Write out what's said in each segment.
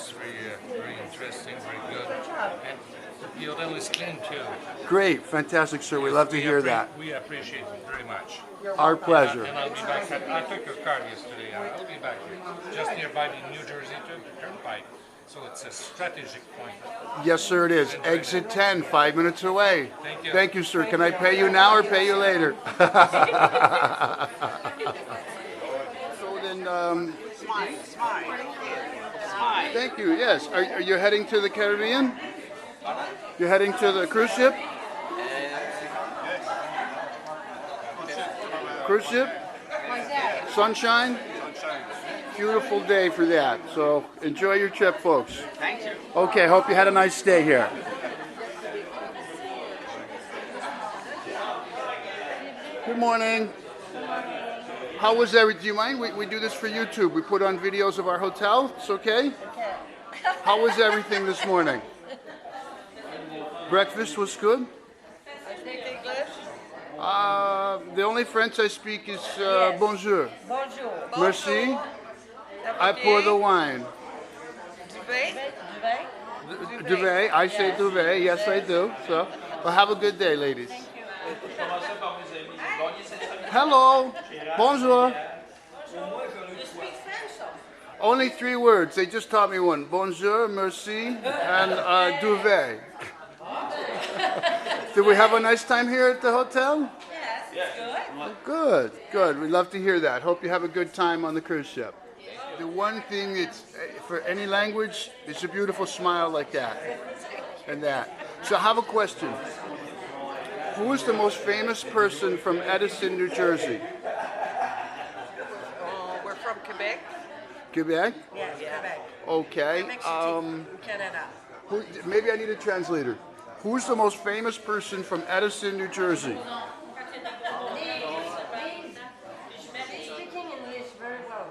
was very interesting, very good. And the hotel is clean too. Great, fantastic, sir. We love to hear that. We appreciate it very much. Our pleasure. And I'll be back. I took your card yesterday. I'll be back here, just nearby the New Jersey Turnpike. So it's a strategic point. Yes, sir, it is. Exit 10, 5 minutes away. Thank you. Thank you, sir. Can I pay you now or pay you later? So then, thank you. Yes. Are you heading to the Caribbean? You're heading to the cruise ship? Cruise ship? Sunshine? Beautiful day for that. So enjoy your trip, folks. Thank you. Okay, hope you had a nice stay here. Good morning. How was everything? Do you mind? We do this for YouTube. We put on videos of our hotel. It's okay? How was everything this morning? Breakfast was good? The only French I speak is bonjour. Bonjour. Merci. I pour the wine. Duvet. I say duvet. Yes, I do. So, well, have a good day, ladies. Hello. Bonjour. You speak French? Only 3 words. They just taught me one. Bonjour, merci, and duvet. Did we have a nice time here at the hotel? Yes, it's good. Good, good. We love to hear that. Hope you have a good time on the cruise ship. The one thing that's for any language, it's a beautiful smile like that and that. So I have a question. Who is the most famous person from Edison, New Jersey? We're from Quebec. Quebec? Yes, Quebec. Okay. Canada. Maybe I need a translator. Who's the most famous person from Edison, New Jersey? Speaking English very well.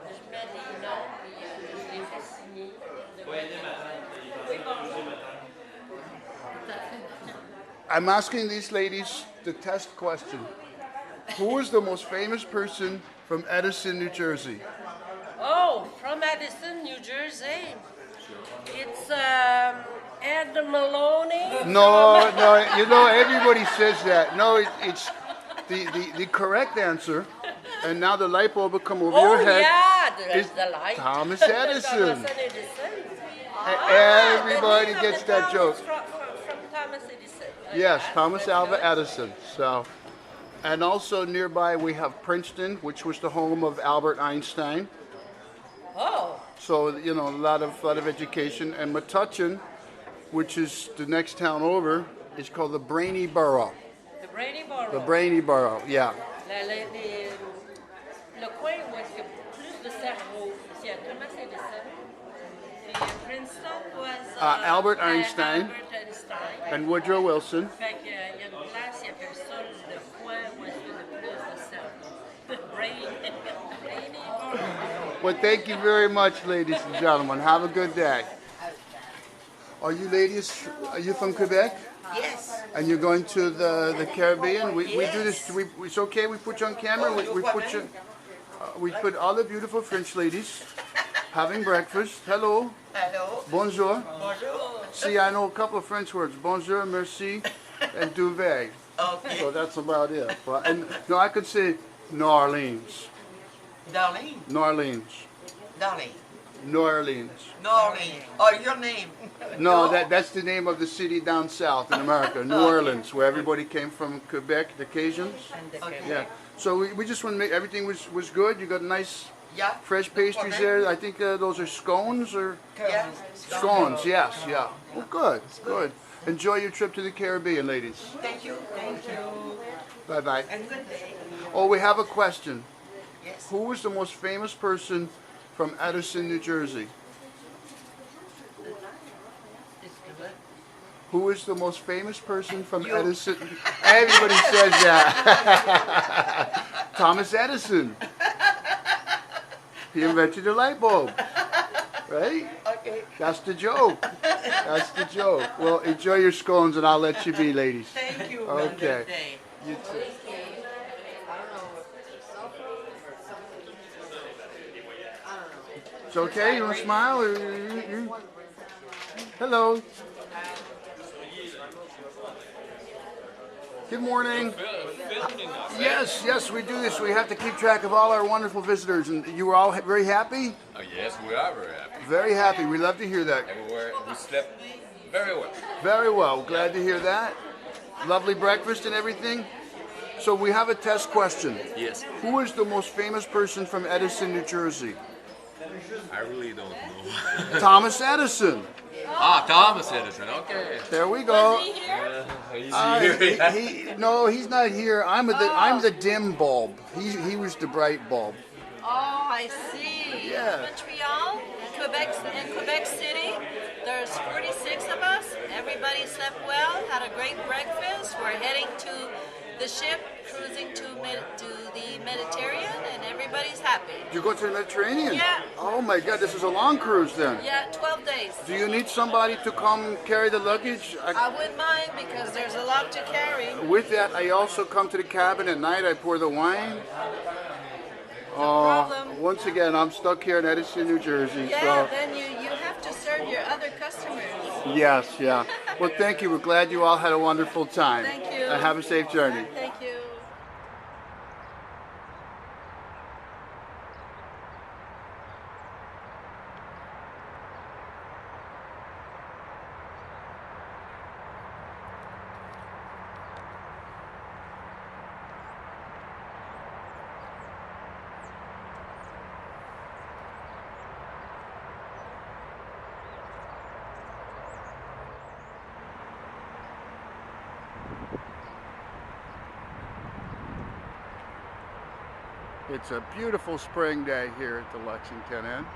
I'm asking these ladies the test question. Who is the most famous person from Edison, New Jersey? Oh, from Edison, New Jersey. It's Ed Maloney. No, you know, everybody says that. No, it's the correct answer. And now the light bulb will come over your head. Yeah, there's Is the light. Thomas Edison. Thomas Edison. Everybody the name gets of the that town joke. is from Thomas Edison. Yes, Thomas Alva Edison. So, and also nearby we have Princeton, which was the home of Albert Einstein. Oh, So you know, a lot of education. And Metuchen, which is the next town over, is called the Brainy Borough. the Brainy Borough. The Brainy Borough, yeah. Le coin où est-ce qu'il y a plus de cerveau. Il y a Thomas Edison. Puis Princeton was Albert Einstein. Albert Einstein. And Woodrow Wilson. Fait qu'il y a une place, il appelle ça le coin où est-ce qu'il y a le plus de cerveau. Brainy Borough. Well, thank you very much, ladies and gentlemen. Have a good day. Are you ladies, are you from Quebec? Yes. And you're going to the Caribbean? We do this, it's okay, we put you on camera? We put all the beautiful French ladies having breakfast. Hello. Hello. Bonjour. Bonjour. See, I know a couple of French words. Bonjour, merci, and duvet. Okay. So that's about it. But, and no, I could say New Orleans. Darlene. New Orleans. Darlene. New Orleans. Darlene. Oh, your name. No, that's the name of the city down south in America, New Orleans, where everybody came from Quebec, the Cajuns. Okay. Yeah. So we just want to make everything was good. You got nice Yeah. fresh pastries there. I think those are scones or Yeah. scones. Yes, yeah. Well, good, good. Enjoy your trip to the Caribbean, ladies. Thank you. Thank you. Bye bye. And good day. Oh, we have a question. Yes. Who was the most famous person from Edison, New Jersey? Who is the most famous person from Edison? Everybody says that. Thomas Edison. He invented the light bulb. Right? Okay. That's the joke. That's the joke. Well, enjoy your scones and I'll let you be, ladies. Thank you. Okay. And good day. You too. It's okay? You want to smile? Or Hello. Good morning. Yes, yes, we do this. We have to keep track of all our wonderful visitors, and you were all very happy? Oh, yes, we are very happy. Very happy. We love to hear that. Everywhere we slept very well. Very well. Glad to hear that. Lovely breakfast and everything. So we have a test question. Yes. Who is the most famous person from Edison, New Jersey? I really don't know. Thomas Edison. Ah, Thomas Edison. Okay. There we go. Was he here? He's here. No, he's not here. I'm the dim bulb. He was the bright bulb. Oh, I see. Yeah. Montreal, Quebec City. There's 46 of us. Everybody slept well, had a great breakfast. We're heading to the ship, cruising to the Mediterranean, and everybody's happy. Did you go to the Mediterranean? Yeah. Oh my God, this is a long cruise then. Yeah, 12 days. Do you need somebody to come carry the luggage? I wouldn't mind because there's a lot to carry. With that, I also come to the cabin at night. I pour the wine. Problem. Once again, I'm stuck here in Edison, New Jersey. Yeah, So then you have to serve your other customers. yes, yeah. Well, thank you. We're glad you all had a wonderful time. Thank you. And have a safe journey. Thank you. It's a beautiful spring day here at the Lexington Inn.